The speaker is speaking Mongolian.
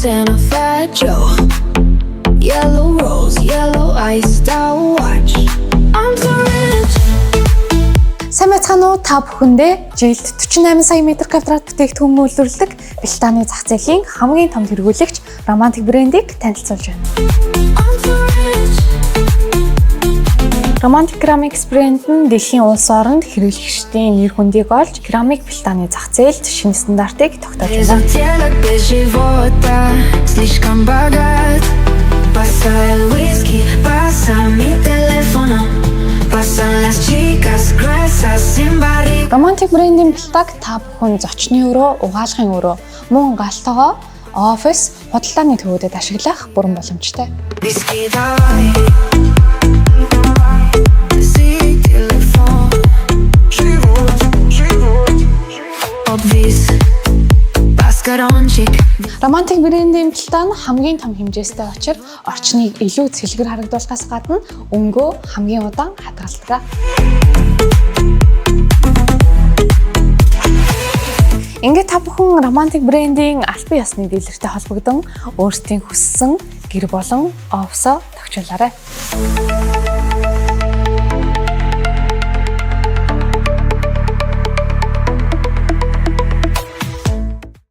Diamonds and a fat Joe. Yellow rose, yellow ice, Star watch. I'm so rich. Сайн байцгаана уу? Та бүхэндээ жилд 48 сая метр квадрат бүтээгдэхүүн үйлдвэрлэдэг Британий зах зээлийн хамгийн том хэрэглэгч Romantic брендийг танилцуулж байна. Romantic Ceramics брэнд нь дэлхийн улс оронд хэрэглэгчдийн нэр хүндийг олж керамик Британий зах зээлд шинэ стандартыг тогтоож байна. Romantic брендийн бэлтаг та бүхэн зочны өрөө, угаалгын өрөө, мөн галтогоо офис, худалдааны төвүүдэд ашиглах бүрэн боломжтой. Romantic брендийн бэлтаа нь хамгийн том хэмжээстэй учраас орчныг илүү цэлгэр харагдуулахаас гадна өнгөө хамгийн удаан хадгалдаг. Ингээд та бүхэн Romantic брендийн албан ёсны дилертэй холбогдсон өөрсдийн хүссэн гэр болон офсоо тохижуулаарай.